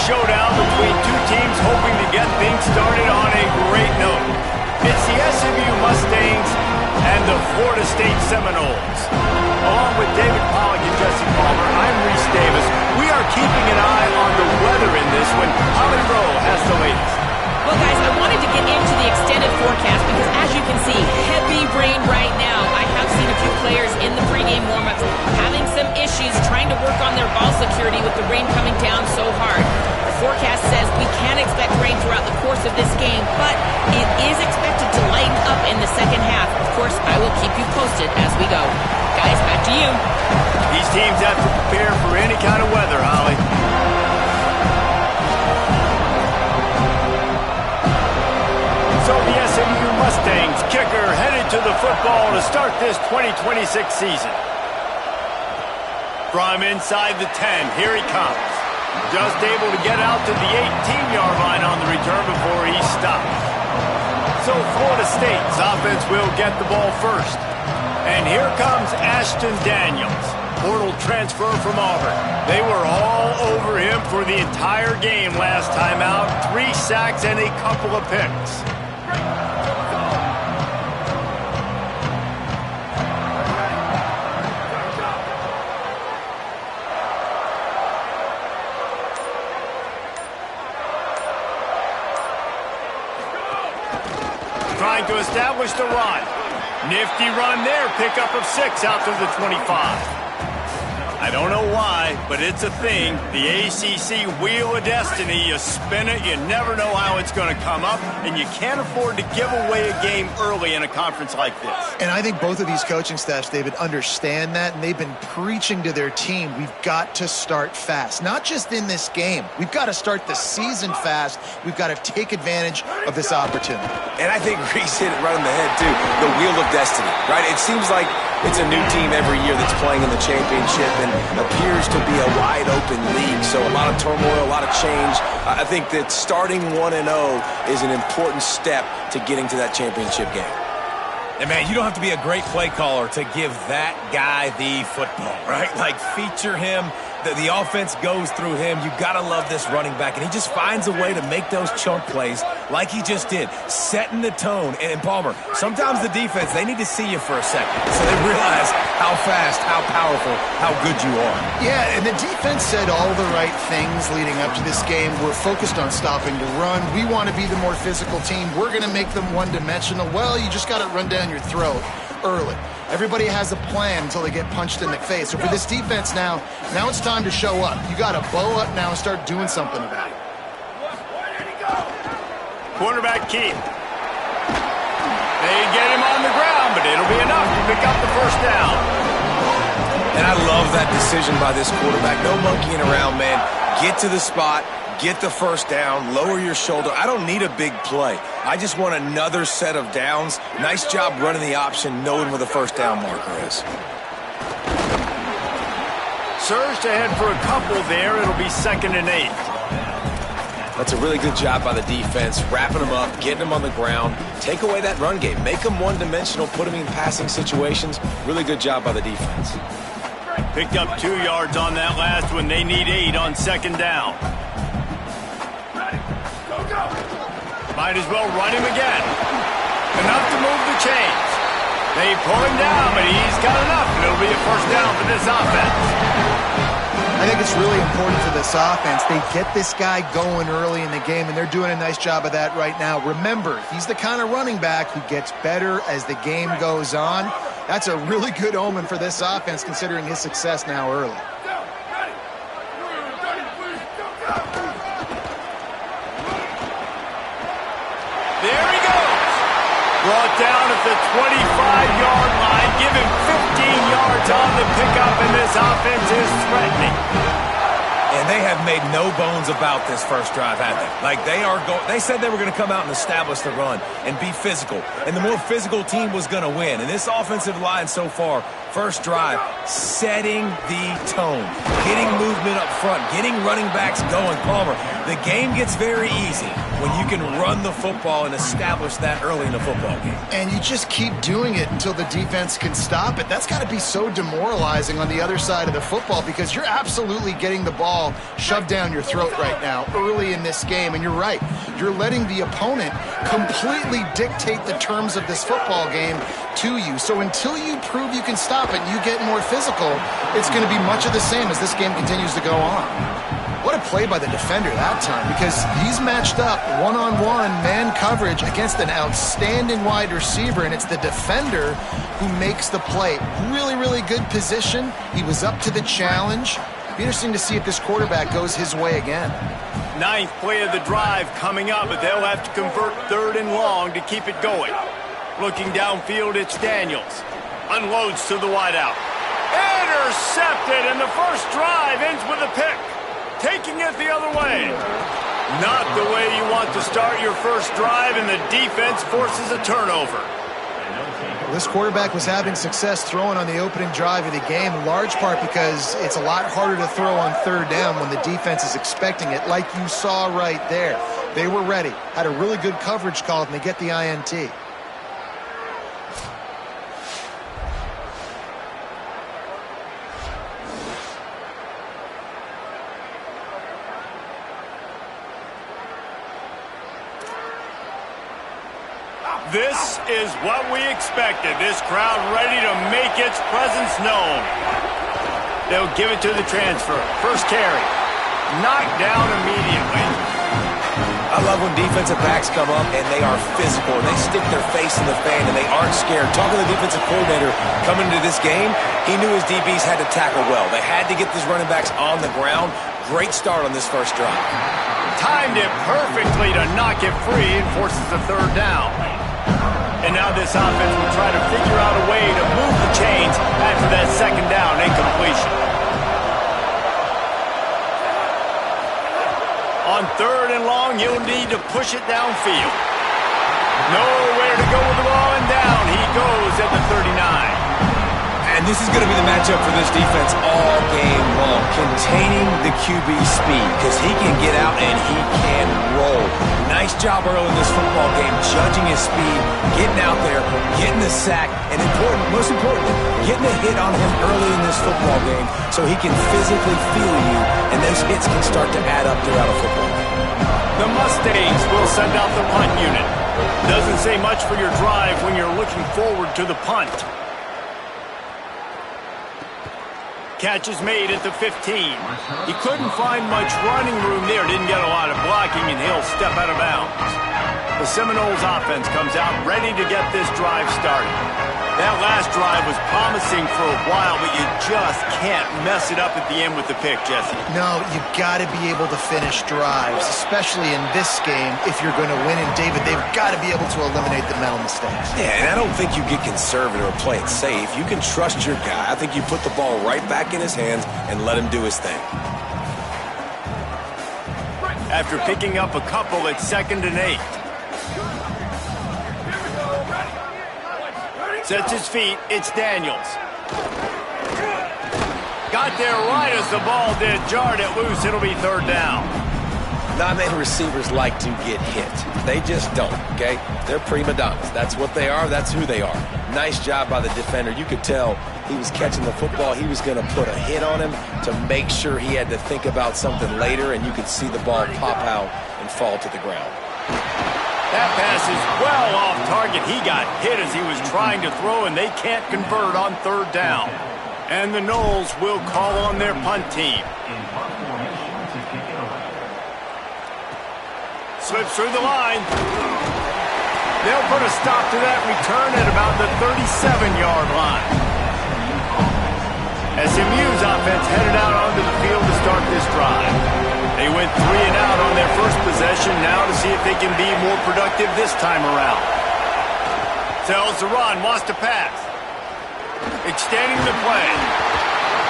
showdown between two teams hoping to get things started on a great note. It's the SMU Mustangs and the Florida State Seminoles. Along with David Pollack and Jesse Palmer, I'm Reese Davis. We are keeping an eye on the weather in this one. Holly Rowe has the latest. Well, guys, I wanted to get into the extended forecast because, as you can see, heavy rain right now. I have seen a few players in the pregame warm-ups having some issues trying to work on their ball security with the rain coming down so hard. The forecast says we can expect rain throughout the course of this game, but it is expected to lighten up in the second half. Of course, I will keep you posted as we go. Guys, back to you. These teams have to prepare for any kind of weather, Holly. So the SMU Mustangs kicker headed to the football to start this 2026 season. From inside the 10, here he comes. Just able to get out to the 18-yard line on the return before he stops. So Florida State's offense will get the ball first. And here comes Ashton Daniels, portal transfer from Auburn. They were all over him for the entire game last time out. 3 sacks and a couple of picks. Trying to establish the run. Nifty run there. Pickup of 6 out to the 25. I don't know why, but it's a thing. The ACC Wheel of Destiny. You spin it, you never know how it's going to come up, and you can't afford to give away a game early in a conference like this. And I think both of these coaching staffs, David, understand that, and they've been preaching to their team, we've got to start fast. Not just in this game. We've got to start the season fast. We've got to take advantage of this opportunity. And I think Reese hit it right on the head, too. The Wheel of Destiny, right? It seems like it's a new team every year that's playing in the championship and appears to be a wide-open league. So a lot of turmoil, a lot of change. I think that starting 1-0 is an important step to getting to that championship game. And, man, you don't have to be a great play caller to give that guy the football, right? Like, feature him. The offense goes through him. You got to love this running back. And he just finds a way to make those chunk plays like he just did, setting the tone. And Palmer, sometimes the defense, they need to see you for a second so they realize how fast, how powerful, how good you are. Yeah, and the defense said all the right things leading up to this game. We're focused on stopping the run. We want to be the more physical team. We're going to make them one-dimensional. Well, you just got to run down your throat early. Everybody has a plan until they get punched in the face. So for this defense now it's time to show up. You got to bow up now and start doing something about it. Quarterback Keith. They get him on the ground, but it'll be enough to pick up the first down. And I love that decision by this quarterback. No monkeying around, man. Get to the spot. Get the first down, lower your shoulder. I don't need a big play. I just want another set of downs. Nice job running the option, knowing where the first down marker is. Surged ahead for a couple there. It'll be 2nd and 8. That's a really good job by the defense, wrapping them up, getting them on the ground. Take away that run game. Make them one-dimensional, put them in passing situations. Really good job by the defense. Picked up 2 yards on that last one. They need 8 on 2nd down. Might as well run him again. Enough to move the chains. They pull him down, but he's got enough. It'll be a first down for this offense. I think it's really important for this offense. They get this guy going early in the game, and they're doing a nice job of that right now. Remember, he's the kind of running back who gets better as the game goes on. That's a really good omen for this offense, considering his success now early. There he goes. Brought down at the 25-yard line. Give him 15 yards on the pickup, and this offense is threatening. And they have made no bones about this first drive, have they? Like, they said they were going to come out and establish the run and be physical. And the more physical team was going to win. And this offensive line so far, first drive, setting the tone. Getting movement up front. Getting running backs going. Palmer, the game gets very easy when you can run the football and establish that early in the football game. And you just keep doing it until the defense can stop it. That's got to be so demoralizing on the other side of the football, because you're absolutely getting the ball shoved down your throat right now early in this game. And you're right. You're letting the opponent completely dictate the terms of this football game to you. So until you prove you can stop it and you get more physical, it's going to be much of the same as this game continues to go on. What a play by the defender that time, because he's matched up one-on-one man coverage against an outstanding wide receiver, and it's the defender who makes the play. Really, really good position. He was up to the challenge. Be interesting to see if this quarterback goes his way again. Ninth play of the drive coming up, but they'll have to convert 3rd and long to keep it going. Looking downfield, it's Daniels. Unloads to the wideout. Intercepted, and the first drive ends with a pick. Taking it the other way. Not the way you want to start your first drive, and the defense forces a turnover. This quarterback was having success throwing on the opening drive of the game, in large part because it's a lot harder to throw on 3rd down when the defense is expecting it, like you saw right there. They were ready, had a really good coverage call, and they get the INT. This is what we expected. This crowd ready to make its presence known. They'll give it to the transfer. First carry. Knocked down immediately. I love when defensive backs come up and they are physical. They stick their face in the fan and they aren't scared. Talking to the defensive coordinator coming into this game, he knew his DBs had to tackle well. They had to get these running backs on the ground. Great start on this first drive. Timed it perfectly to knock it free and forces the 3rd down. And now this offense will try to figure out a way to move the chains after that 2nd down incompletion. On 3rd and long, he'll need to push it downfield. Nowhere to go with the ball, and down he goes at the 39. And this is going to be the matchup for this defense all game long. Containing the QB speed, because he can get out and he can roll. Nice job early in this football game, judging his speed, getting out there, getting the sack, and most importantly, getting a hit on him early in this football game so he can physically feel you, and those hits can start to add up throughout a football game. The Mustangs will send out the punt unit. Doesn't say much for your drive when you're looking forward to the punt. Catch is made at the 15. He couldn't find much running room there. Didn't get a lot of blocking, and he'll step out of bounds. The Seminoles offense comes out ready to get this drive started. That last drive was promising for a while, but you just can't mess it up at the end with the pick, Jesse. No, you've got to be able to finish drives, especially in this game if you're going to win. And, David, they've got to be able to eliminate the mental mistakes. Yeah, and I don't think you get conservative or play it safe. You can trust your guy. I think you put the ball right back in his hands and let him do his thing. After picking up a couple, it's 2nd and 8. Sets his feet, it's Daniels. Got there right as the ball did, jarred it loose, it'll be 3rd down. Not many receivers like to get hit. They just don't, okay? They're prima donnas. That's what they are, that's who they are. Nice job by the defender. You could tell he was catching the football. He was going to put a hit on him to make sure he had to think about something later, and you could see the ball pop out and fall to the ground. That pass is well off target. He got hit as he was trying to throw, and they can't convert on 3rd down. And the Noles will call on their punt team. Slips through the line. They'll put a stop to that return at about the 37-yard line. SMU's offense headed out onto the field to start this drive. They went 3 and out on their first possession, now to see if they can be more productive this time around. Tells the run, wants to pass. Extending the play.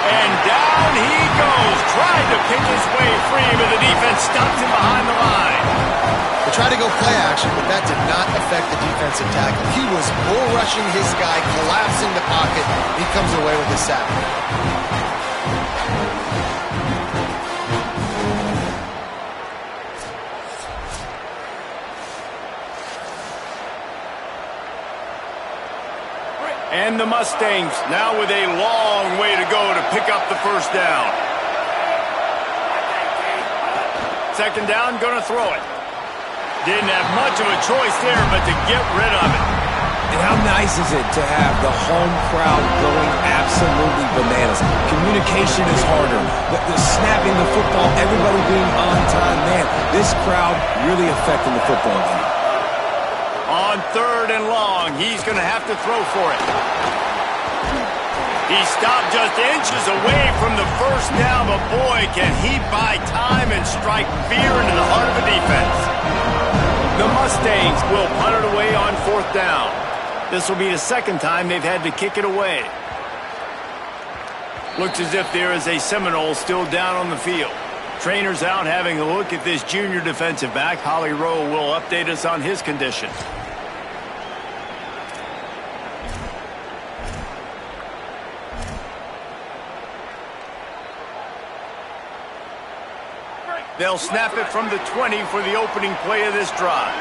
And down he goes. Tried to pick his way free, but the defense stops him behind the line. They tried to go play action, but that did not affect the defensive tackle. He was bull rushing his guy, collapsing the pocket. He comes away with the sack. And the Mustangs now with a long way to go to pick up the first down. Second down, going to throw it. Didn't have much of a choice there, but to get rid of it. And how nice is it to have the home crowd going absolutely bananas? Communication is harder. The snapping the football, everybody being on time. Man, this crowd really affecting the football game. On third and long, he's going to have to throw for it. He stopped just inches away from the first down, but boy, can he buy time and strike fear into the heart of the defense. The Mustangs will punt it away on fourth down. This will be the second time they've had to kick it away. Looks as if there is a Seminole still down on the field. Trainer's out having a look at this junior defensive back. Holly Rowe will update us on his condition. They'll snap it from the 20 for the opening play of this drive.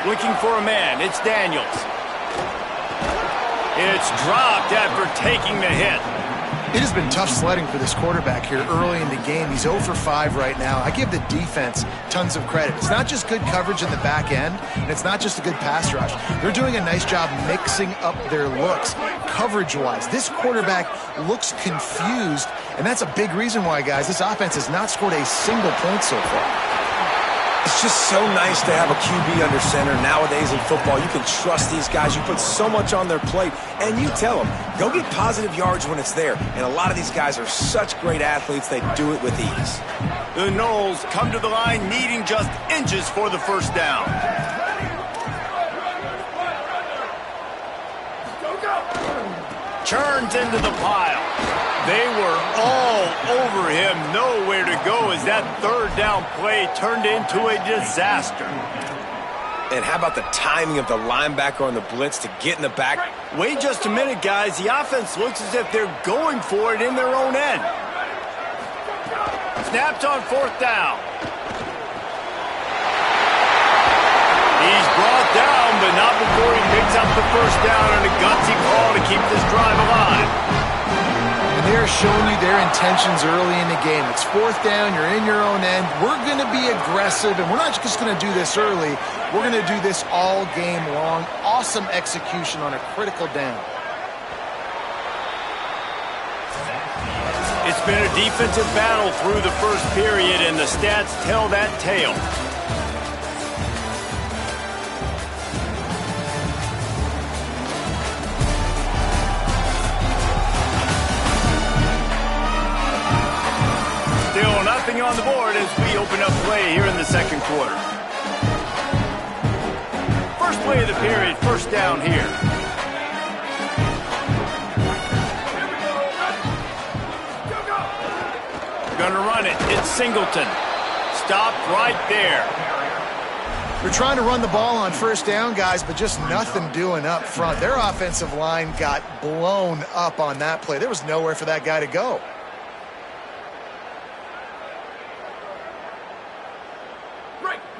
Looking for a man, it's Daniels. It's dropped after taking the hit. It has been tough sledding for this quarterback here early in the game. He's 0 for 5 right now. I give the defense tons of credit. It's not just good coverage in the back end, and it's not just a good pass rush. They're doing a nice job mixing up their looks coverage-wise. This quarterback looks confused, and that's a big reason why, guys, this offense has not scored a single point so far. It's just so nice to have a QB under center. Nowadays in football, you can trust these guys. You put so much on their plate, and you tell them, go get positive yards when it's there. And a lot of these guys are such great athletes, they do it with ease. The Noles come to the line needing just inches for the first down. Turns into the pile. They were all over him, nowhere to go as that third down play turned into a disaster. And how about the timing of the linebacker on the blitz to get in the back? Wait just a minute, guys. The offense looks as if they're going for it in their own end. Snapped on fourth down. He's brought down, but not before he picks up the first down and a gutsy call to keep this drive alive. They're showing you their intentions early in the game. It's fourth down, you're in your own end. We're going to be aggressive, and we're not just going to do this early. We're going to do this all game long. Awesome execution on a critical down. It's been a defensive battle through the first period, and the stats tell that tale. Still nothing on the board as we open up play here in the second quarter. First play of the period, first down here. Gonna run it. It's Singleton. Stopped right there. They're trying to run the ball on first down, guys, but just nothing doing up front. Their offensive line got blown up on that play. There was nowhere for that guy to go.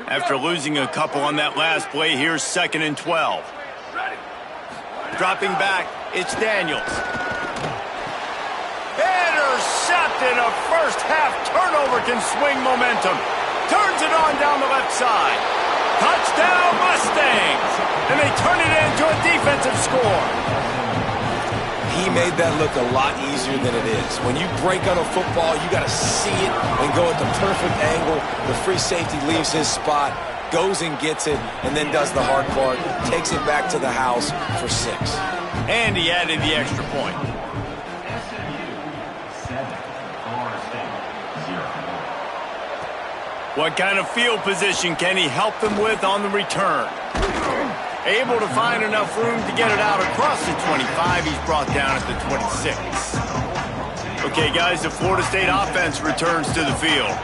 After losing a couple on that last play, here's 2nd and 12. Dropping back, it's Daniels. Intercepted. A first half turnover can swing momentum. Turns it on down the left side. Touchdown Mustangs. And they turn it into a defensive score. He made that look a lot easier than it is. When you break on a football, you got to see it and go at the perfect angle. The free safety leaves his spot, goes and gets it, and then does the hard part, takes it back to the house for 6. And he added the extra point. What kind of field position can he help them with on the return? Able to find enough room to get it out across the 25. He's brought down at the 26. Okay, guys, the Florida State offense returns to the field.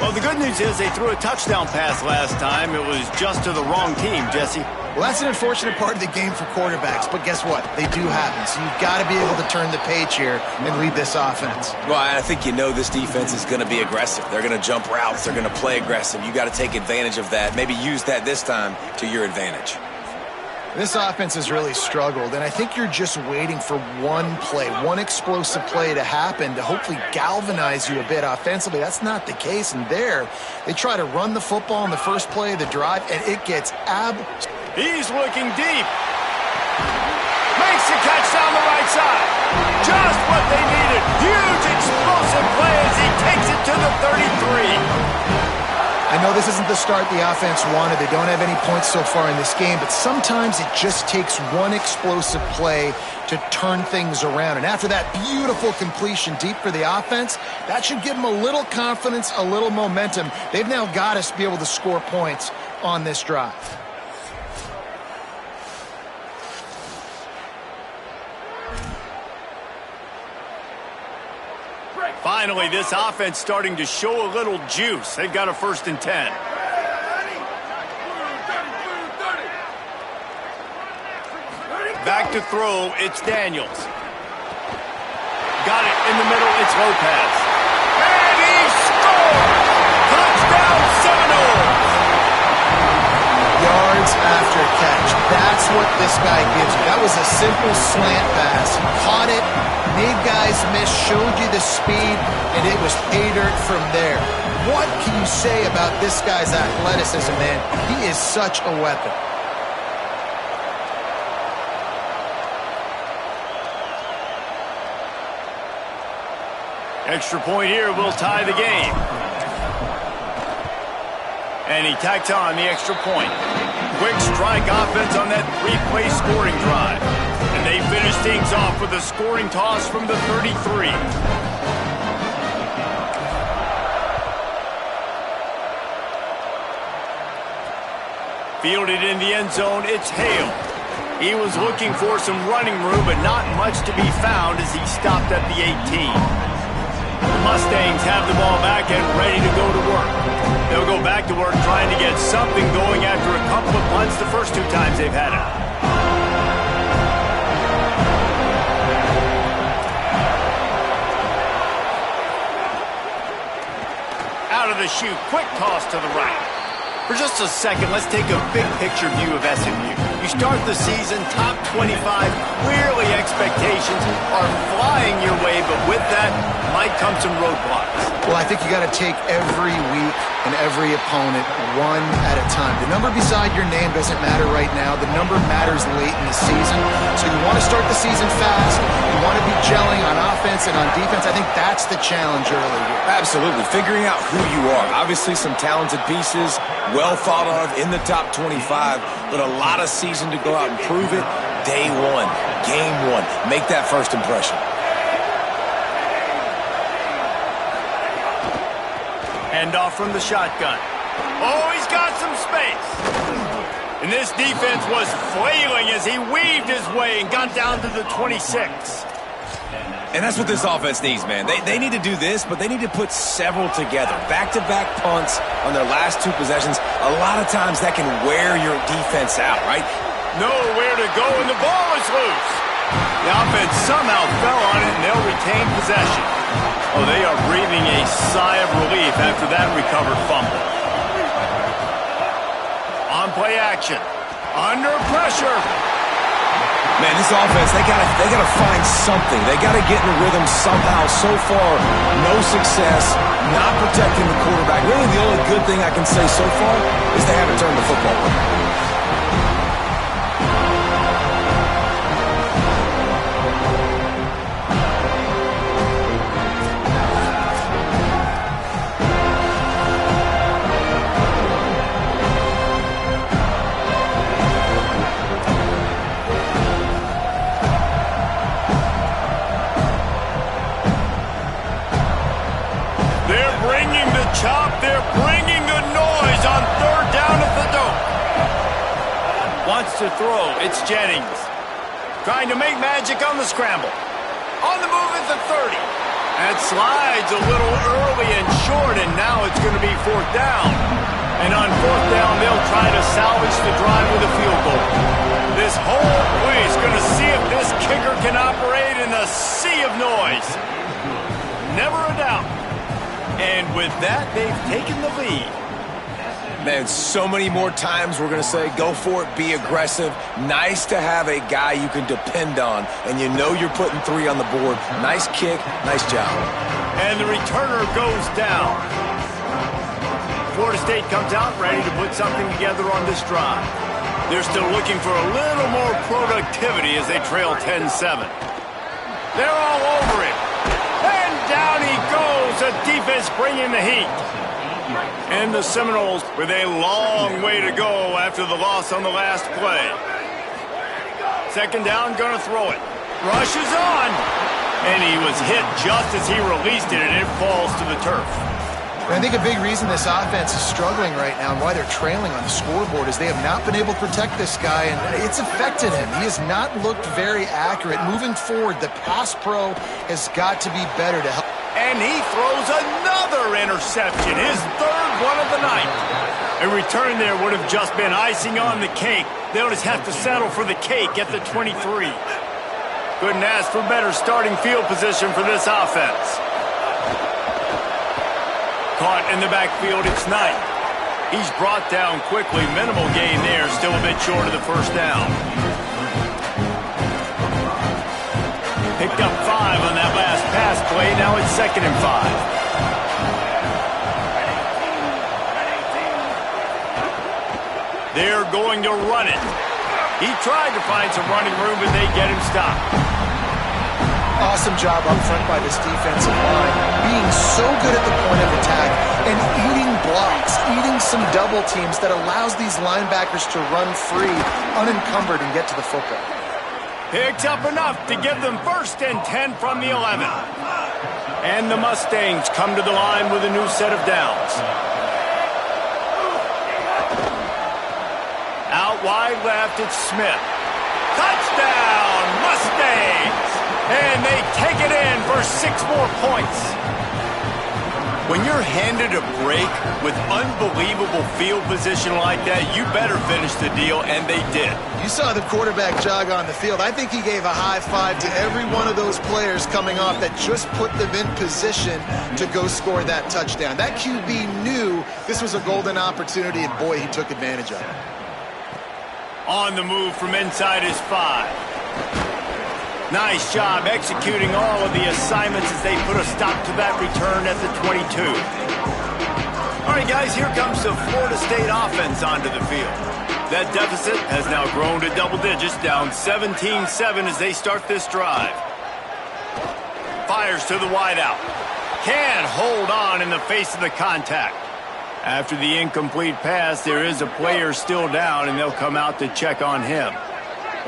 Well, the good news is they threw a touchdown pass last time. It was just to the wrong team, Jesse. Well, that's an unfortunate part of the game for quarterbacks, but guess what? They do happen, so you've got to be able to turn the page here and lead this offense. Well, I think you know this defense is going to be aggressive. They're going to jump routes. They're going to play aggressive. You got to take advantage of that. Maybe use that this time to your advantage. This offense has really struggled, and I think you're just waiting for one play, one explosive play to happen to hopefully galvanize you a bit offensively. That's not the case, and there, they try to run the football in the first play of the drive, and it gets He's looking deep. Makes the catch down the right side. Just what they needed. Huge explosive play as he takes it to the 33. I know this isn't the start the offense wanted. They don't have any points so far in this game, but sometimes it just takes one explosive play to turn things around. And after that beautiful completion deep for the offense, that should give them a little confidence, a little momentum. They've now got to be able to score points on this drive. Finally, this offense starting to show a little juice. They've got a 1st and 10. Back to throw, it's Daniels. Got it in the middle, it's Lopez. And he scores! Touchdown Seminoles! Yards after catch. That's what this guy gives you. That was a simple slant pass. Caught it, made guys miss, showed you the speed, and it was pay dirt from there. What can you say about this guy's athleticism, man? He is such a weapon. Extra point here will tie the game. And he tacks on the extra point. Quick strike offense on that 3-play scoring drive. And they finish things off with a scoring toss from the 33. Fielded in the end zone, it's Hale. He was looking for some running room, but not much to be found as he stopped at the 18. The Mustangs have the ball back and ready to go to work. They'll go back to work trying to get something going after a couple of punts the first 2 times they've had it. Out of the chute, quick toss to the right. For just a second, let's take a big picture view of SMU. You start the season top 25, clearly expectations are flying your way, but with that might come some roadblocks. Well, I think you got to take every week and every opponent one at a time. The number beside your name doesn't matter right now. The number matters late in the season. So you want to start the season fast. You want to be gelling on offense and on defense. I think that's the challenge early here. Absolutely. Figuring out who you are. Obviously some talented pieces, well thought of in the top 25, but a lot of season to go out and prove it. Day one, game one. Make that first impression. Handoff from the shotgun. Oh, he's got some space. And this defense was flailing as he weaved his way and got down to the 26. And that's what this offense needs, man. They need to do this, but they need to put several together. Back-to-back punts on their last 2 possessions. A lot of times that can wear your defense out, right? Nowhere to go, and the ball is loose. The offense somehow fell on it, and they'll retain possession. Oh, they are breathing a sigh of relief after that recovered fumble. On play action. Under pressure. Man, this offense, they gotta find something. They gotta get in the rhythm somehow. So far, no success, not protecting the quarterback. Really, the only good thing I can say so far is they haven't turned the football over. They're bringing the noise on 3rd down at the Dome. Wants to throw. It's Jennings. Trying to make magic on the scramble. On the move at the 30. That slides a little early and short, and now it's going to be 4th down. And on 4th down, they'll try to salvage the drive with a field goal. This whole place going to see if this kicker can operate in a sea of noise. Never a doubt. And with that, they've taken the lead. Man, so many more times we're going to say, go for it, be aggressive. Nice to have a guy you can depend on, and you know you're putting 3 on the board. Nice kick, nice job. And the returner goes down. Florida State comes out ready to put something together on this drive. They're still looking for a little more productivity as they trail 10-7. They're all over it. And down he goes. The defense bringing the heat. And the Seminoles with a long way to go after the loss on the last play. Second down, gonna throw it. Rush is on. And he was hit just as he released it, and it falls to the turf. I think a big reason this offense is struggling right now and why they're trailing on the scoreboard is they have not been able to protect this guy, and it's affected him. He has not looked very accurate. Moving forward, the pass pro has got to be better to help. And he throws another interception, his third one of the night. A return there would have just been icing on the cake. They'll just have to settle for the cake at the 23. Couldn't ask for better starting field position for this offense. Caught in the backfield, it's Knight. He's brought down quickly. Minimal gain there, still a bit short of the first down. Picked up 5 on that last pass play. Now it's 2nd and 5. They're going to run it. He tried to find some running room, but they get him stopped. Awesome job up front by this defensive line, being so good at the point of attack and eating blocks, eating some double teams that allows these linebackers to run free, unencumbered, and get to the football. Picks up enough to give them 1st and 10 from the 11. And the Mustangs come to the line with a new set of downs. Out wide left, it's Smith. Touchdown, Mustangs! And they take it in for 6 more points. When you're handed a break with unbelievable field position like that, you better finish the deal, and they did. You saw the quarterback jog on the field. I think he gave a high five to every one of those players coming off that just put them in position to go score that touchdown. That QB knew this was a golden opportunity, and boy, he took advantage of it. On the move from inside his 5. Nice job executing all of the assignments as they put a stop to that return at the 22. All right, guys, here comes the Florida State offense onto the field. That deficit has now grown to double digits, down 17-7 as they start this drive. Fires to the wideout. Can't hold on in the face of the contact. After the incomplete pass, there is a player still down, and they'll come out to check on him.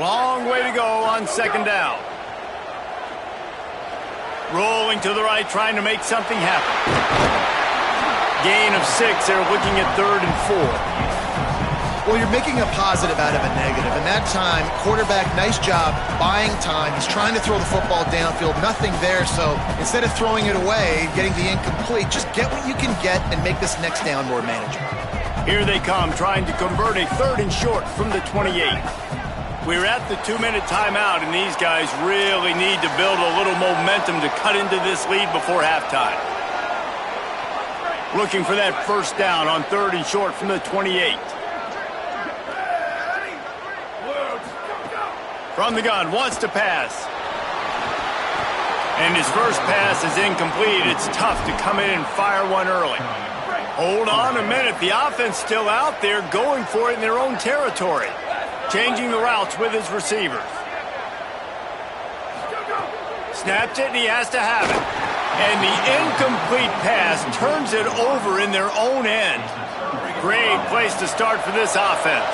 Long way to go on 2nd down. Rolling to the right, trying to make something happen. Gain of 6. They're looking at 3rd and 4. Well, you're making a positive out of a negative. And that time, quarterback, nice job buying time. He's trying to throw the football downfield. Nothing there. So instead of throwing it away, getting the incomplete, just get what you can get and make this next down more manageable. Here they come, trying to convert a 3rd and short from the 28. We're at the 2-minute timeout, and these guys really need to build a little momentum to cut into this lead before halftime. Looking for that 1st down on 3rd and short from the 28. From the gun, wants to pass. And his first pass is incomplete. It's tough to come in and fire one early. Hold on a minute. The offense still out there going for it in their own territory. Changing the routes with his receivers. Snaps it, and he has to have it. And the incomplete pass turns it over in their own end. Great place to start for this offense.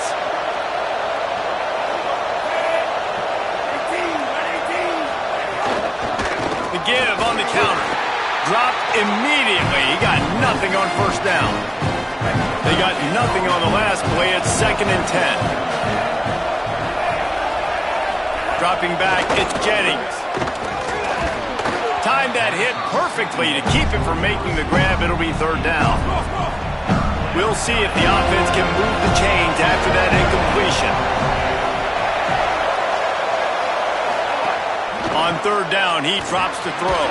The give on the counter. Dropped immediately. He got nothing on 1st down. They got nothing on the last play. It's 2nd and 10. Dropping back, it's Jennings. Timed that hit perfectly to keep it from making the grab. It'll be 3rd down. We'll see if the offense can move the chains after that incompletion. On 3rd down, he drops to throw.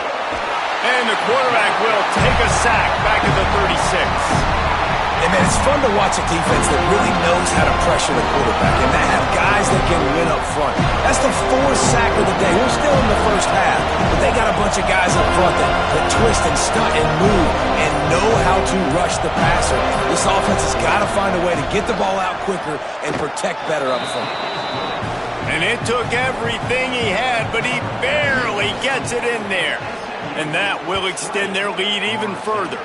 And the quarterback will take a sack back at the 36. And, man, it's fun to watch a defense that really knows how to pressure the quarterback and that have guys that can win up front. That's the fourth sack of the day. We're still in the first half, but they got a bunch of guys up front that twist and stunt and move and know how to rush the passer. This offense has got to find a way to get the ball out quicker and protect better up front. And it took everything he had, but he barely gets it in there. And that will extend their lead even further.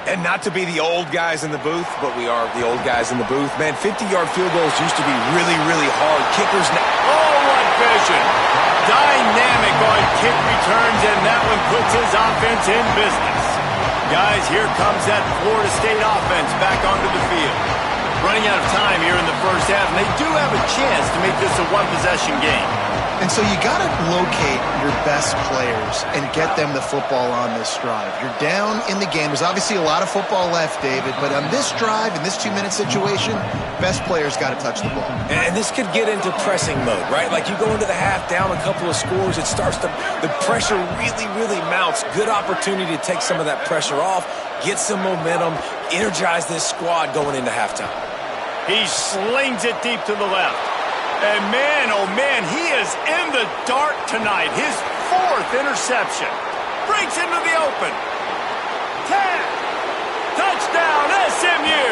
And not to be the old guys in the booth, but we are the old guys in the booth. Man, 50-yard field goals used to be really, really hard. Kickers now. Oh, what vision. Dynamic on kick returns, and that one puts his offense in business. Guys, here comes that Florida State offense back onto the field. Running out of time here in the first half, and they do have a chance to make this a one-possession game. And so you got to locate your best players and get them the football on this drive. You're down in the game. There's obviously a lot of football left, David, but on this drive, in this 2-minute situation, best players got to touch the ball. And this could get into pressing mode, right? Like you go into the half down a couple of scores, it starts to, the pressure really, really mounts. Good opportunity to take some of that pressure off, get some momentum, energize this squad going into halftime. He slings it deep to the left. And man, oh man, he is in the dark tonight. His fourth interception. Breaks into the open. 10. Touchdown, SMU.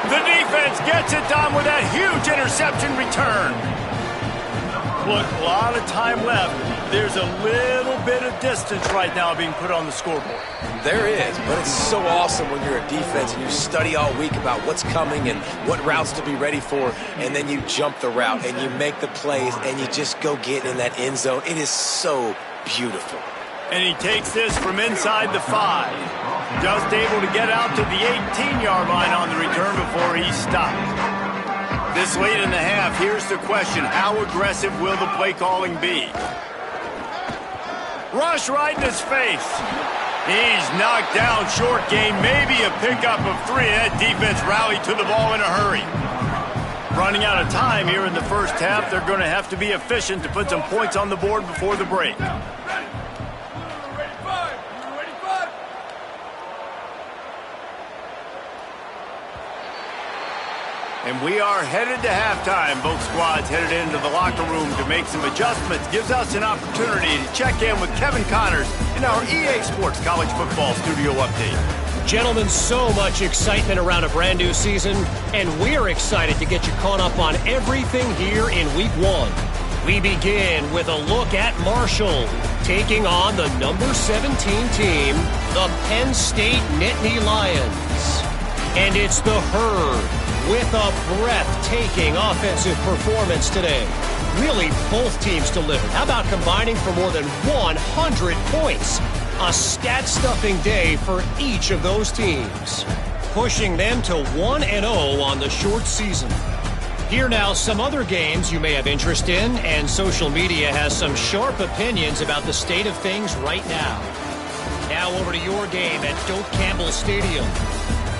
The defense gets it done with that huge interception return. Look, a lot of time left. There's a little bit of distance right now being put on the scoreboard. There is, but it's so awesome when you're a defense and you study all week about what's coming and what routes to be ready for, and then you jump the route and you make the plays and you just go get in that end zone. It is so beautiful. And he takes this from inside the 5. Just able to get out to the 18-yard line on the return before he stopped. This late in the half, here's the question. How aggressive will the play calling be? Rush right in his face. He's knocked down short gain, maybe a pickup of 3. That defense rallied to the ball in a hurry. Running out of time here in the first half, they're going to have to be efficient to put some points on the board before the break. And we are headed to halftime. Both squads headed into the locker room to make some adjustments. Gives us an opportunity to check in with Kevin Connors in our EA Sports College Football Studio Update. Gentlemen, so much excitement around a brand new season, and we're excited to get you caught up on everything here in Week 1. We begin with a look at Marshall, taking on the number 17 team, the Penn State Nittany Lions. And it's the Herd with a breathtaking offensive performance today. Really, both teams delivered. How about combining for more than 100 points? A stat-stuffing day for each of those teams, pushing them to 1-0 on the short season. Here now, some other games you may have interest in, and social media has some sharp opinions about the state of things right now. Now over to your game at Doak Campbell Stadium.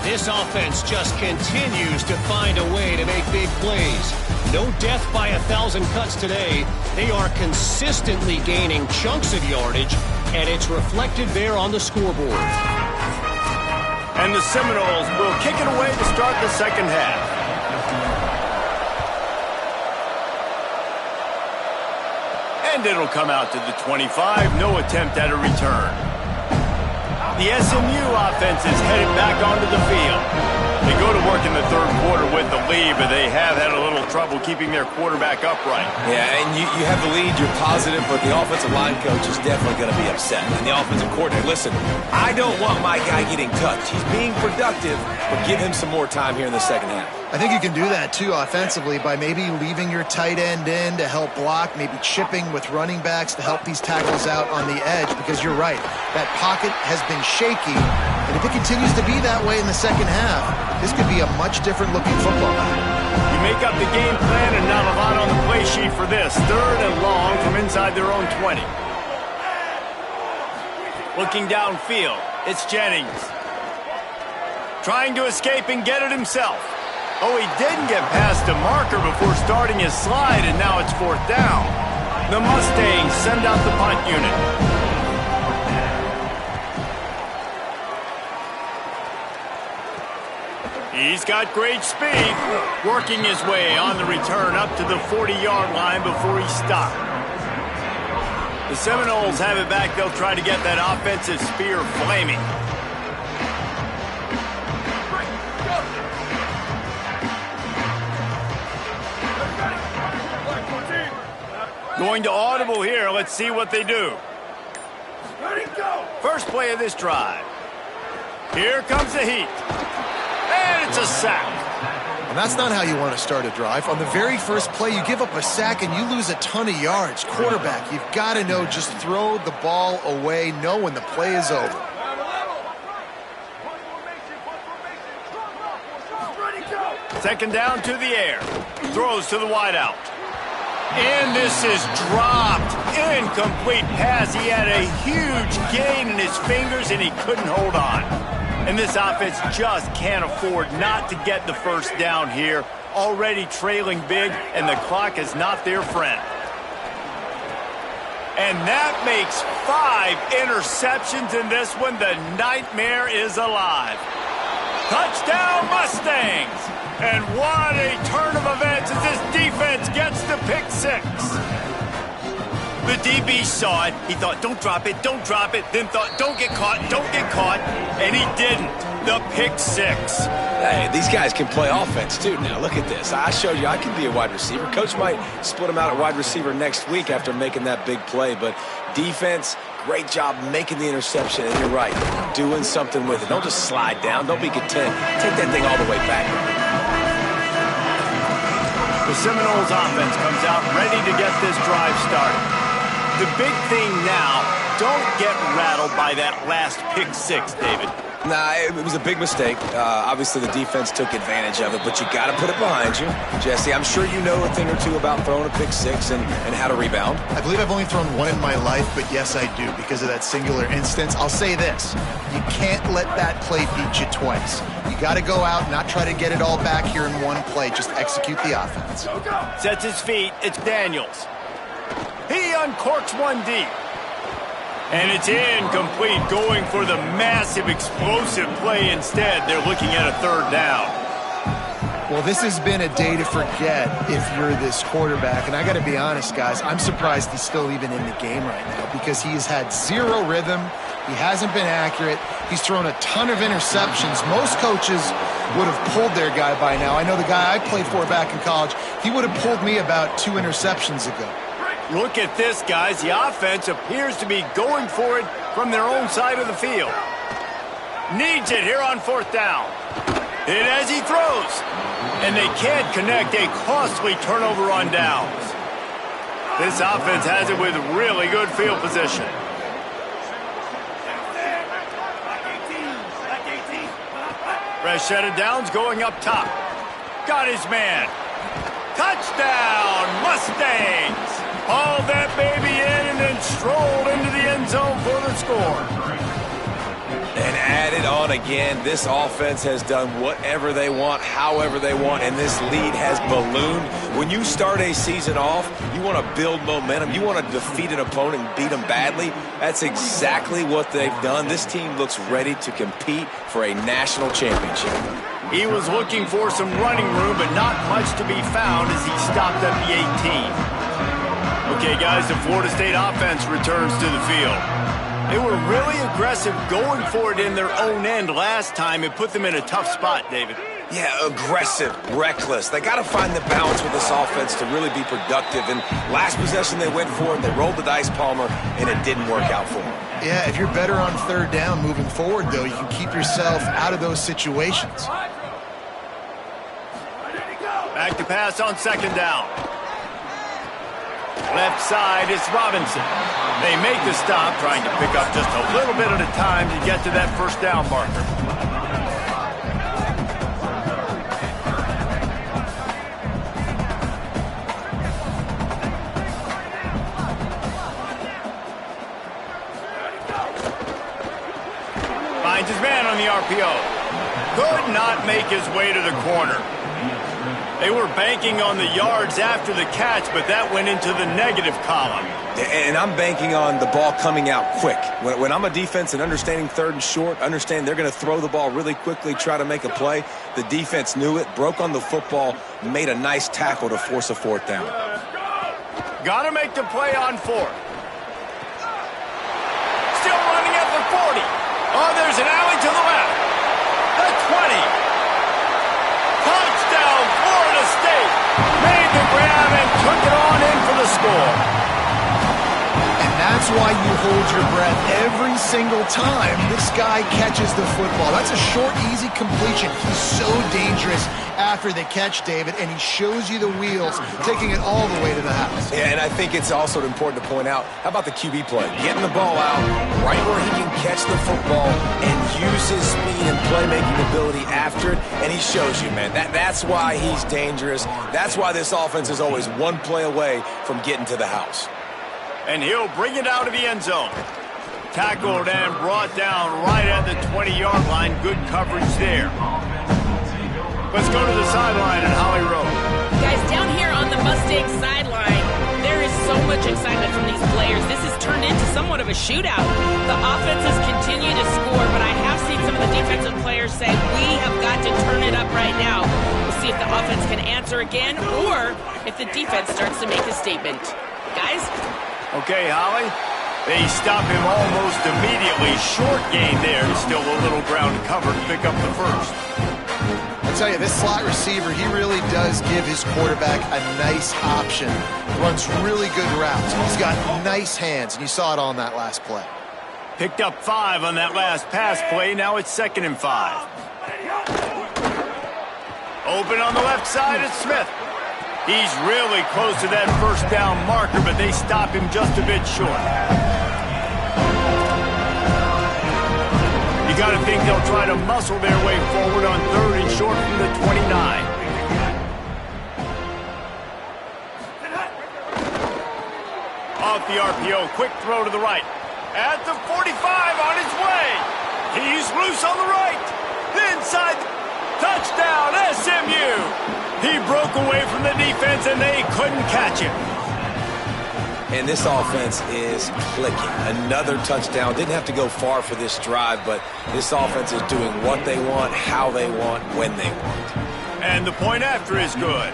This offense just continues to find a way to make big plays. No death by 1,000 cuts today. They are consistently gaining chunks of yardage, and it's reflected there on the scoreboard. And the Seminoles will kick it away to start the second half. And it'll come out to the 25. No attempt at a return. The SMU offense is headed back onto the field. They go to work in the third quarter with the lead, but they have had a little trouble keeping their quarterback upright. Yeah, and you have the lead, you're positive, but the offensive line coach is definitely going to be upset. And the offensive coordinator, listen, I don't want my guy getting touched. He's being productive, but give him some more time here in the second half. I think you can do that, too, offensively, by maybe leaving your tight end in to help block, maybe chipping with running backs to help these tackles out on the edge, because you're right. That pocket has been shaky, and if it continues to be that way in the second half, this could be a much different-looking football game. You make up the game plan and not a lot on the play sheet for this. 3rd and long from inside their own 20. Looking downfield, it's Jennings. Trying to escape and get it himself. Oh, he didn't get past a marker before starting his slide, and now it's 4th down. The Mustangs send out the punt unit. He's got great speed, working his way on the return up to the 40-yard line before he stopped. The Seminoles have it back. They'll try to get that offensive spear flaming. Going to audible here. Let's see what they do. First play of this drive. Here comes the heat. And it's a sack. And that's not how you want to start a drive. On the very first play, you give up a sack and you lose a ton of yards. Quarterback, you've got to know, just throw the ball away, know when the play is over. Second down to the air. Throws to the wideout. And this is dropped. Incomplete pass. He had a huge gain in his fingers, and he couldn't hold on. And this offense just can't afford not to get the first down here. Already trailing big, and the clock is not their friend. And that makes 5 interceptions in this one. The nightmare is alive. Touchdown, Mustangs! And what a turn of events as this defense gets the pick 6. The DB saw it. He thought, don't drop it, don't drop it. Then thought, don't get caught, don't get caught. And he didn't. The pick 6. Hey, these guys can play offense, too. Now, look at this. I showed you I can be a wide receiver. Coach might split him out at wide receiver next week after making that big play. But defense, great job making the interception. And you're right, doing something with it. Don't just slide down. Don't be content. Take that thing all the way back. The Seminoles offense comes out ready to get this drive started. The big thing now, don't get rattled by that last pick 6, David. Nah, it was a big mistake. Obviously, the defense took advantage of it, but you got to put it behind you. Jesse, I'm sure you know a thing or two about throwing a pick 6 and how to rebound. I believe I've only thrown one in my life, but yes, I do because of that singular instance. I'll say this. You can't let that play beat you twice. You got to go out, not try to get it all back here in one play. Just execute the offense. Sets his feet. It's Daniels. He uncorks one deep. And it's incomplete, going for the massive explosive play instead. They're looking at a third down. Well, this has been a day to forget if you're this quarterback. And I got to be honest, guys, I'm surprised he's still even in the game right now because he has had zero rhythm. He hasn't been accurate. He's thrown a ton of interceptions. Most coaches would have pulled their guy by now. I know the guy I played for back in college, he would have pulled me about 2 interceptions ago. Look at this, guys. The offense appears to be going for it from their own side of the field. Needs it here on 4th down. And as he throws, and they can't connect, a costly turnover on downs. This offense has it with really good field position. Fresh set of downs going up top. Got his man. Touchdown, Mustangs! Hauled that baby in and then strolled into the end zone for the score. And added on again, this offense has done whatever they want, however they want, and this lead has ballooned. When you start a season off, you want to build momentum. You want to defeat an opponent and beat them badly. That's exactly what they've done. This team looks ready to compete for a national championship. He was looking for some running room, but not much to be found as he stopped at the 18. Okay, guys, the Florida State offense returns to the field. They were really aggressive going for it in their own end last time. It put them in a tough spot, David. Yeah, aggressive, reckless. They got to find the balance with this offense to really be productive. And last possession they went for it, they rolled the dice, Palmer, and it didn't work out for them. Yeah, if you're better on 3rd down moving forward, though, you can keep yourself out of those situations. Back to pass on 2nd down. Left side is Robinson. They make the stop, trying to pick up just a little bit at a time to get to that 1st down marker. Finds his man on the RPO. Could not make his way to the corner. They were banking on the yards after the catch, but that went into the negative column. And I'm banking on the ball coming out quick. When I'm a defense and understanding third and short, understand they're going to throw the ball really quickly, try to make a play. The defense knew it, broke on the football, made a nice tackle to force a fourth down. Got to make the play on fourth. Still running at the 40. Oh, there's an alley to the left. The 20. Touchdown, Florida State. Made the grab and took it on in for the score. And that's why you hold your breath every single time this guy catches the football. That's a short, easy completion. He's so dangerous after the catch, David, and he shows you the wheels, taking it all the way to the house. Yeah, and I think it's also important to point out, how about the QB play? Getting the ball out right where he can catch the football and use his speed and playmaking ability after it, and he shows you, man. That's why he's dangerous. That's why this offense is always one play away from getting to the house. And he'll bring it out of the end zone. Tackled and brought down right at the 20-yard line. Good coverage there. Let's go to the sideline at Holly Road. Guys, down here on the Mustang sideline, there is so much excitement from these players. This has turned into somewhat of a shootout. The offenses continue to score, but I have seen some of the defensive players say, we have got to turn it up right now. We'll see if the offense can answer again or if the defense starts to make a statement. Guys? Okay, Holly. They stop him almost immediately. Short gain there. Still a little ground covered to pick up the first. I'll tell you, this slot receiver, he really does give his quarterback a nice option. Runs really good routes. He's got nice hands, and you saw it on that last play. Picked up 5 on that last pass play. Now it's 2nd and 5. Open on the left side, it's Smith. He's really close to that first down marker, but they stop him just a bit short. You got to think they'll try to muscle their way forward on 3rd and short from the 29. Off the RPO, quick throw to the right. At the 45, on his way. He's loose on the right. Inside, touchdown, SMU. He broke away from the defense, and they couldn't catch him. And this offense is clicking. Another touchdown. Didn't have to go far for this drive, but this offense is doing what they want, how they want, when they want. And the point after is good.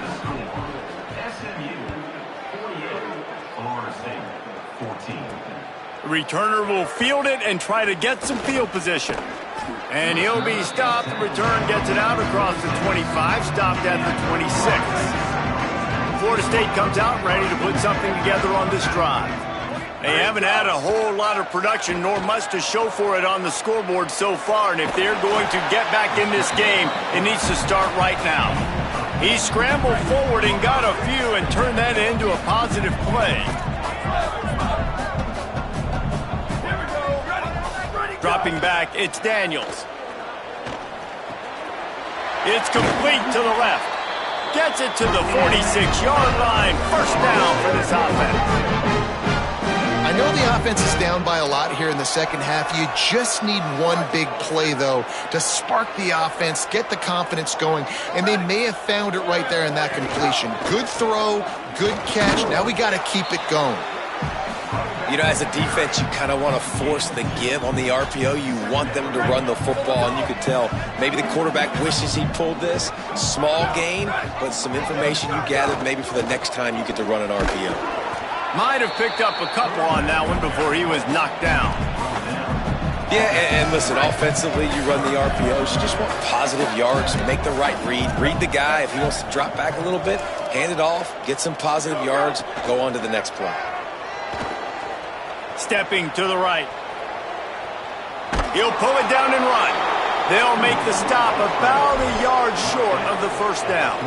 The returner will field it and try to get some field position. And he'll be stopped. The return gets it out across the 25, stopped at the 26. Florida State comes out ready to put something together on this drive. They haven't had a whole lot of production, nor much to show for it on the scoreboard so far, and if they're going to get back in this game, it needs to start right now. He scrambled forward and got a few and turned that into a positive play. Dropping back, it's Daniels. It's complete to the left. Gets it to the 46-yard line. First down for this offense. I know the offense is down by a lot here in the second half. You just need one big play, though, to spark the offense, get the confidence going, and they may have found it right there in that completion. Good throw, good catch. Now we got to keep it going. You know, as a defense, you kind of want to force the give on the RPO. You want them to run the football, and you could tell maybe the quarterback wishes he pulled this. Small gain, but some information you gathered maybe for the next time you get to run an RPO. Might have picked up a couple on that one before he was knocked down. Yeah, and listen, offensively, you run the RPOs. You just want positive yards, make the right read the guy. If he wants to drop back a little bit, hand it off, get some positive yards, go on to the next play. Stepping to the right. He'll pull it down and run. They'll make the stop about a yard short of the first down.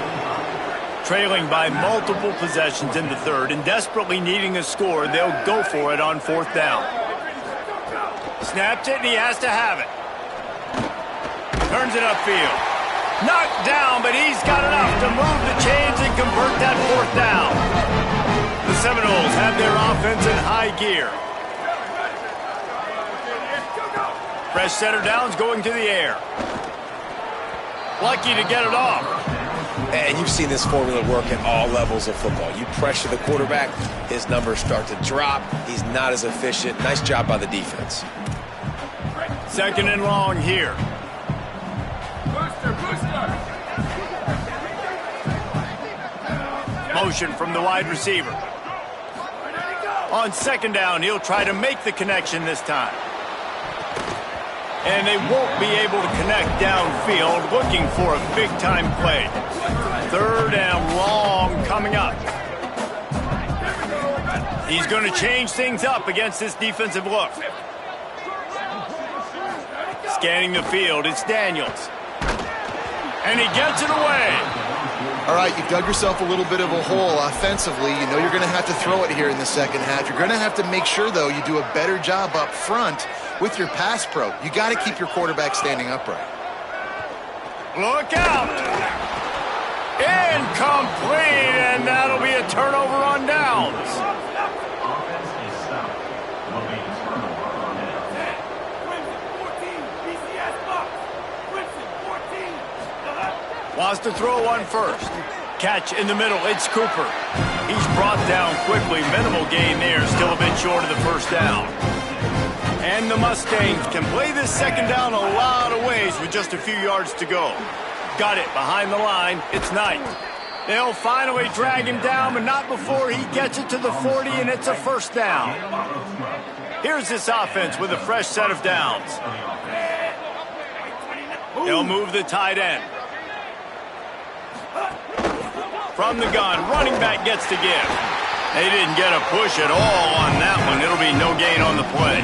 Trailing by multiple possessions in the third and desperately needing a score, they'll go for it on 4th down. Snapped it, and he has to have it. Turns it upfield. Knocked down, but he's got enough to move the chains and convert that 4th down. The Seminoles have their offense in high gear. Fresh setter downs going to the air. Lucky to get it off. And you've seen this formula work at all levels of football. You pressure the quarterback, his numbers start to drop. He's not as efficient. Nice job by the defense. 2nd and long here. Motion from the wide receiver. On 2nd down, he'll try to make the connection this time. And they won't be able to connect downfield, looking for a big-time play. 3rd and long coming up. He's going to change things up against this defensive look. Scanning the field, it's Daniels. And he gets it away. All right, you've dug yourself a little bit of a hole offensively. You know you're going to have to throw it here in the second half. You're going to have to make sure, though, you do a better job up front with your pass pro. You got to keep your quarterback standing upright. Look out! Incomplete, and that'll be a turnover on downs. Wants to throw one first. Catch in the middle, it's Cooper. He's brought down quickly. Minimal gain there, still a bit short of the first down. And the Mustangs can play this second down a lot of ways with just a few yards to go. Got it behind the line, it's Knight. They'll finally drag him down, but not before he gets it to the 40, and it's a first down. Here's this offense with a fresh set of downs. They'll move the tight end. From the gun, running back gets to give. They didn't get a push at all on that one. It'll be no gain on the play.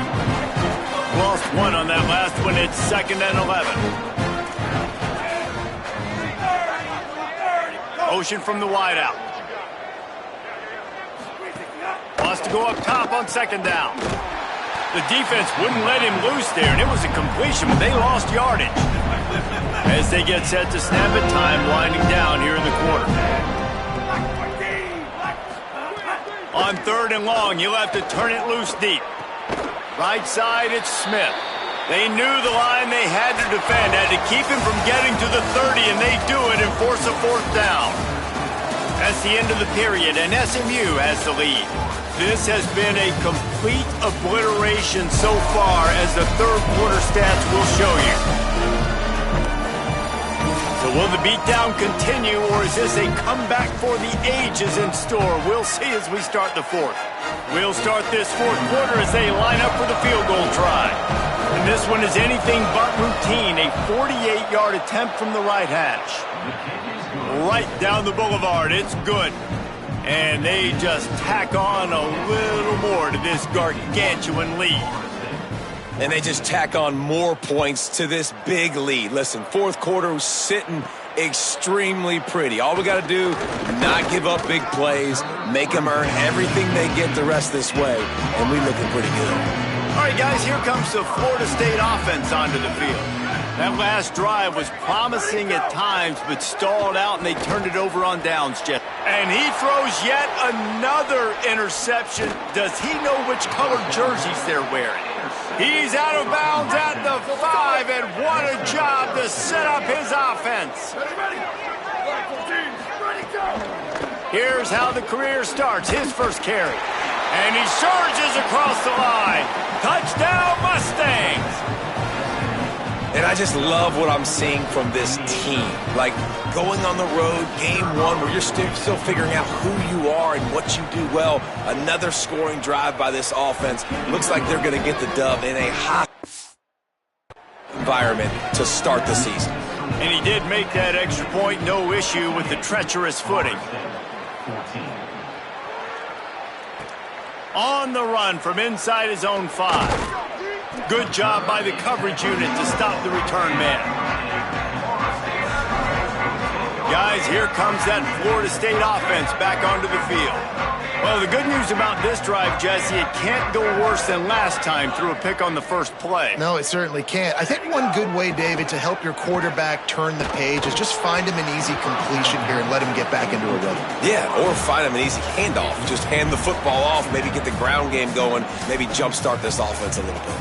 Lost one on that last one. It's 2nd and 11. Motion from the wideout. Wants to go up top on 2nd down. The defense wouldn't let him loose there, and it was a completion, but they lost yardage. As they get set to snap it, time winding down here in the quarter. On 3rd and long, you'll have to turn it loose deep. Right side, it's Smith. They knew the line they had to defend, had to keep him from getting to the 30, and they do it and force a 4th down. That's the end of the period, and SMU has the lead. This has been a complete obliteration so far, as the 3rd quarter stats will show you. So will the beatdown continue, or is this a comeback for the ages in store? We'll see as we start the 4th. We'll start this 4th quarter as they line up for the field goal try. And this one is anything but routine, a 48-yard attempt from the right hash. Right down the boulevard, it's good. And they just tack on a little more to this gargantuan lead. And they just tack on more points to this big lead. Listen, 4th quarter was sitting extremely pretty. All we got to do, not give up big plays, make them earn everything they get the rest this way, and we're looking pretty good. All right, guys, here comes the Florida State offense onto the field. That last drive was promising at times, but stalled out, and they turned it over on downs, Jeff. And he throws yet another interception. Does he know which colored jerseys they're wearing? He's out of bounds at the 5, and what a job to set up his offense. Here's how the career starts, his first carry. And he surges across the line. Touchdown, Mustangs! And I just love what I'm seeing from this team. Like, going on the road, game 1, where you're still figuring out who you are and what you do well. Another scoring drive by this offense. Looks like they're going to get the dub in a hot environment to start the season. And he did make that extra point, no issue with the treacherous footing. On the run from inside his own 5. Good job by the coverage unit to stop the return man. Guys, here comes that Florida State offense back onto the field. Well, the good news about this drive, Jesse, it can't go worse than last time through a pick on the first play. No, it certainly can't. I think one good way, David, to help your quarterback turn the page is just find him an easy completion here and let him get back into a rhythm. Yeah, or find him an easy handoff. Just hand the football off, maybe get the ground game going, maybe jumpstart this offense a little bit.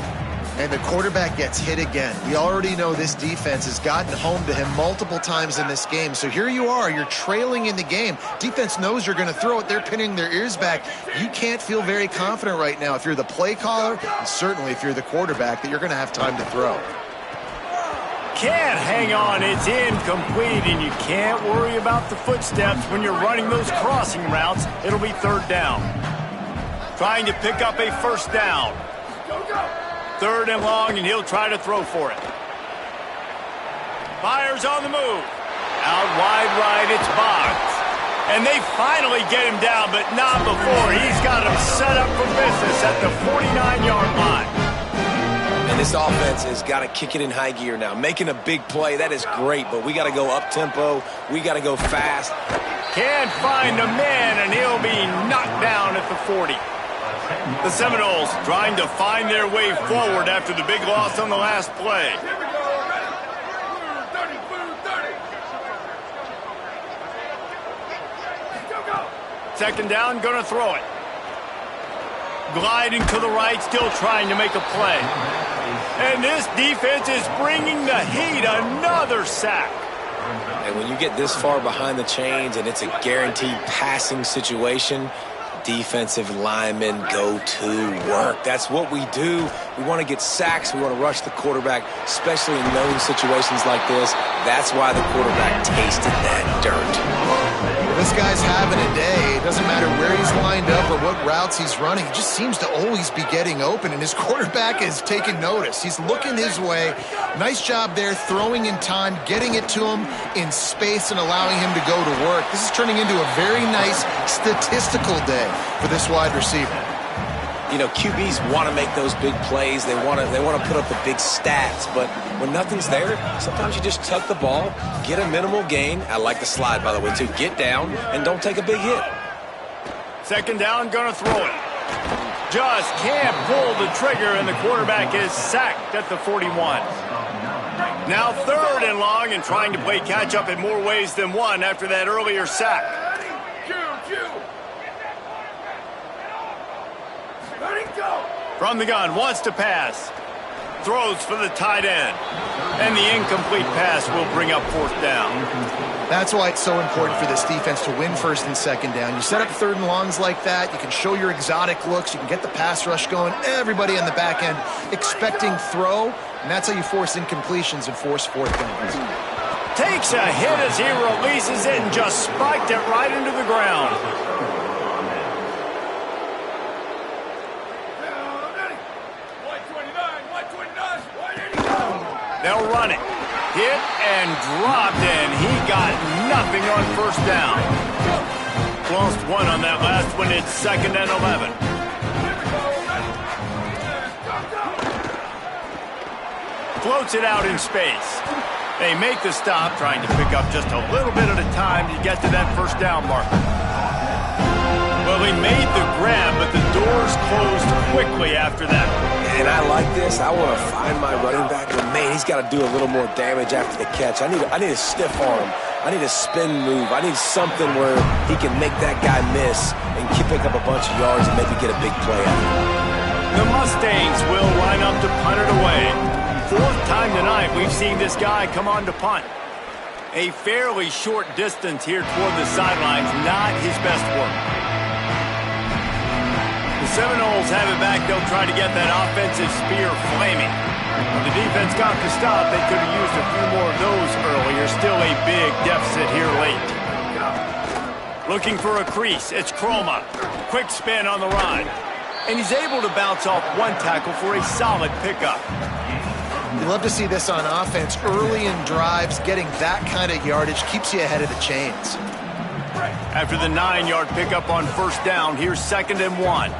And the quarterback gets hit again. We already know this defense has gotten home to him multiple times in this game. So here you are, you're trailing in the game. Defense knows you're going to throw it. They're pinning their ears back. You can't feel very confident right now if you're the play caller, and certainly if you're the quarterback, that you're going to have time to throw. Can't hang on, it's incomplete, and you can't worry about the footsteps when you're running those crossing routes. It'll be third down. Trying to pick up a first down. Third and long, and he'll try to throw for it. Fires on the move. Out wide right, it's Boggs. And they finally get him down, but not before. He's got him set up for business at the 49-yard line. And this offense has got to kick it in high gear now. Making a big play, that is great, but we got to go up-tempo. We got to go fast. Can't find a man, and he'll be knocked down at the 40. The Seminoles trying to find their way forward after the big loss on the last play. Second down, gonna throw it. Gliding to the right, still trying to make a play. And this defense is bringing the heat, another sack. And when you get this far behind the chains and it's a guaranteed passing situation, defensive linemen go to work. That's what we do. We want to get sacks. We want to rush the quarterback, especially in known situations like this. That's why the quarterback tasted that dirt. This guy's having a day. It doesn't matter where he's lined up or what routes he's running. He just seems to always be getting open, and his quarterback is taking notice. He's looking his way. Nice job there, throwing in time, getting it to him in space and allowing him to go to work. This is turning into a very nice statistical day for this wide receiver. You know, QBs want to make those big plays. They want to put up the big stats. But when nothing's there, sometimes you just tuck the ball, get a minimal gain. I like the slide, by the way, too. Get down and don't take a big hit. Second down, gonna throw it. Just can't pull the trigger, and the quarterback is sacked at the 41. Now third and long, and trying to play catch-up in more ways than one after that earlier sack. From the gun, wants to pass. Throws for the tight end. And the incomplete pass will bring up fourth down. That's why it's so important for this defense to win first and second down. You set up third and longs like that, you can show your exotic looks, you can get the pass rush going, everybody on the back end expecting throw, and that's how you force incompletions and force fourth downs. Takes a hit as he releases it and just spiked it right into the ground. They'll run it. Hit and dropped, and he got nothing on first down. Lost one on that last one. It's second and 11. Floats it out in space. They make the stop, trying to pick up just a little bit at a time to get to that first down marker. Well, he made the grab, but the doors closed quickly after that. And I like this. I want to find my running back, but man, he's got to do a little more damage after the catch. I need a stiff arm. I need a spin move. I need something where he can make that guy miss and pick up a bunch of yards and maybe get a big play out of it. The Mustangs will line up to punt it away. Fourth time tonight we've seen this guy come on to punt. A fairly short distance here toward the sidelines, not his best work. The Seminoles have it back. They'll try to get that offensive spear flaming. When the defense got the stop, they could have used a few more of those earlier. Still a big deficit here late. Looking for a crease. It's Chroma. Quick spin on the run. And he's able to bounce off one tackle for a solid pickup. You love to see this on offense. Early in drives, getting that kind of yardage keeps you ahead of the chains. After the 9-yard pickup on first down, here's second and 1.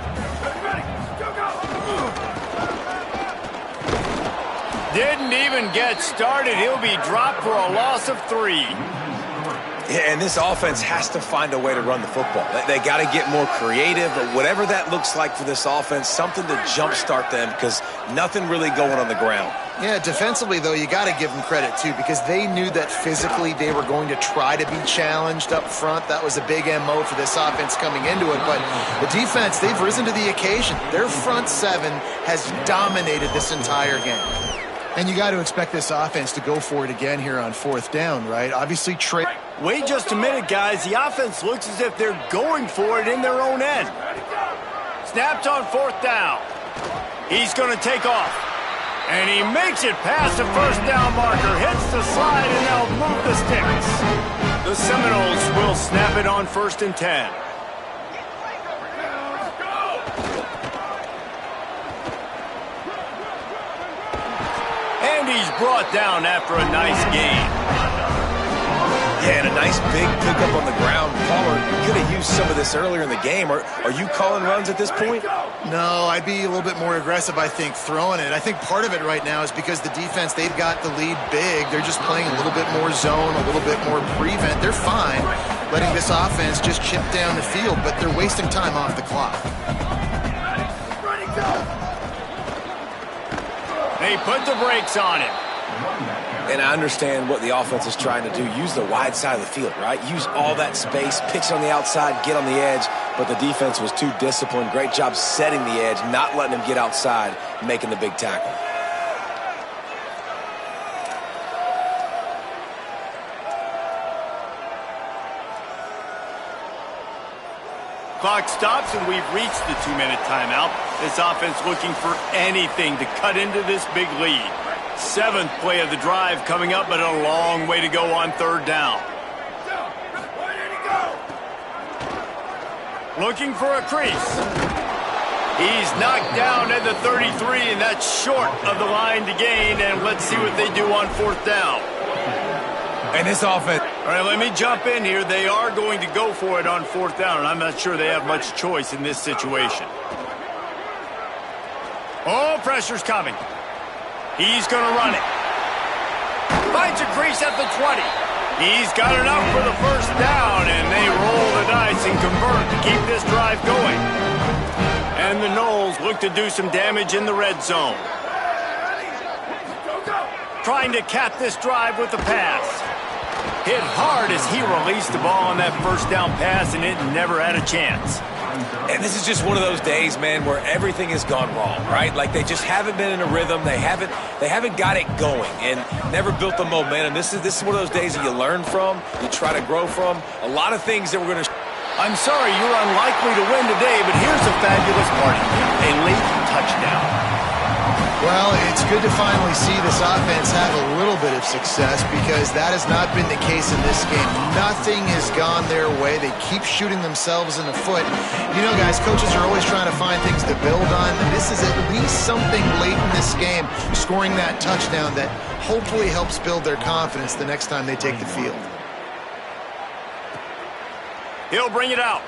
Didn't even get started. He'll be dropped for a loss of 3. Yeah, and this offense has to find a way to run the football. They got to get more creative, but whatever that looks like for this offense, something to jumpstart them because nothing really going on the ground. Yeah, defensively, though, you got to give them credit, too, because they knew that physically they were going to try to be challenged up front. That was a big MO for this offense coming into it. But the defense, they've risen to the occasion. Their front seven has dominated this entire game. And you got to expect this offense to go for it again here on 4th down, right? Obviously, Wait just a minute, guys. The offense looks as if they're going for it in their own end. Snaps on 4th down. He's going to take off. And he makes it past the first down marker, hits the slide, and they'll move the sticks. The Seminoles will snap it on 1st and 10. And he's brought down after a nice gain. Yeah, and a nice big pickup on the ground. Palmer could have used some of this earlier in the game. Are you calling runs at this point? No, I'd be a little bit more aggressive, I think, throwing it. I think part of it right now is because the defense, they've got the lead big. They're just playing a little bit more zone, a little bit more prevent. They're fine letting this offense just chip down the field, but they're wasting time off the clock. They put the brakes on it. And I understand what the offense is trying to do. Use the wide side of the field, right? Use all that space, pitch on the outside, get on the edge. But the defense was too disciplined. Great job setting the edge, not letting him get outside, making the big tackle. Clock stops, and we've reached the 2-minute timeout. This offense looking for anything to cut into this big lead. 7th play of the drive coming up, but a long way to go on 3rd down. Looking for a crease. He's knocked down at the 33, and that's short of the line to gain, and let's see what they do on 4th down. And this offense. All right, let me jump in here. They are going to go for it on 4th down, and I'm not sure they have much choice in this situation. Oh, pressure's coming. He's going to run it. Finds a crease at the 20. He's got enough for the 1st down, and they roll the dice and convert to keep this drive going. And the Noles look to do some damage in the red zone. Trying to cap this drive with the pass. Hit hard as he released the ball on that 1st down pass, and it never had a chance. And this is just one of those days, man, where everything has gone wrong, right? Like they just haven't been in a rhythm. They haven't got it going and never built the momentum. This is one of those days that you learn from, you try to grow from. A lot of things that we're going to... I'm sorry, you're unlikely to win today, but here's a fabulous part. A late touchdown. Well, it's good to finally see this offense have a little bit of success because that has not been the case in this game. Nothing has gone their way. They keep shooting themselves in the foot. You know, guys, coaches are always trying to find things to build on. This is at least something late in this game, scoring that touchdown that hopefully helps build their confidence the next time they take the field. He'll bring it out.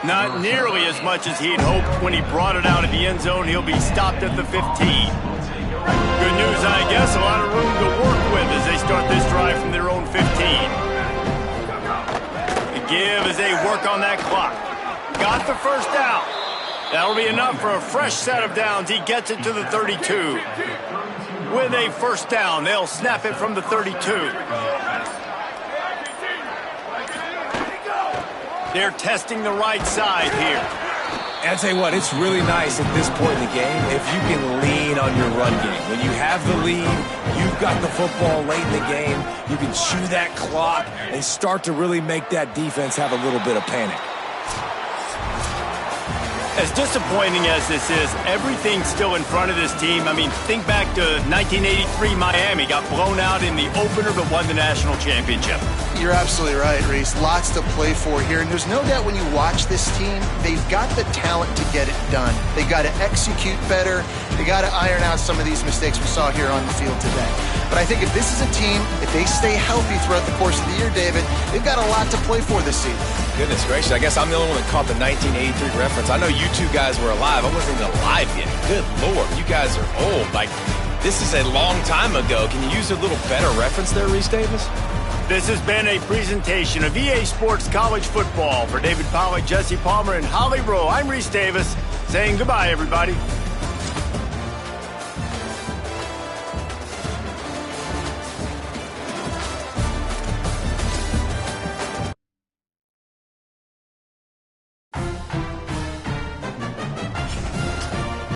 Not nearly as much as he'd hoped when he brought it out of the end zone. He'll be stopped at the 15. Good news, I guess. A lot of room to work with as they start this drive from their own 15. The give as they work on that clock. Got the 1st down. That'll be enough for a fresh set of downs. He gets it to the 32. With a 1st down, they'll snap it from the 32. They're testing the right side here. And I'll tell you what, it's really nice at this point in the game if you can lean on your run game. When you have the lead, you've got the football late in the game, you can chew that clock and start to really make that defense have a little bit of panic. As disappointing as this is, everything's still in front of this team. I mean, think back to 1983 Miami. Got blown out in the opener but won the national championship. You're absolutely right, Reese. Lots to play for here. And there's no doubt when you watch this team, they've got the talent to get it done. They got to execute better. They got to iron out some of these mistakes we saw here on the field today. But I think if this is a team, if they stay healthy throughout the course of the year, David, they've got a lot to play for this season. Goodness gracious, I guess I'm the only one that caught the 1983 reference. I know you two guys were alive. I wasn't even alive yet. Good Lord, you guys are old. Like, this is a long time ago. Can you use a little better reference there, Reese Davis? This has been a presentation of EA Sports College Football. For David Pollack, Jesse Palmer, and Holly Rowe, I'm Reese Davis saying goodbye, everybody.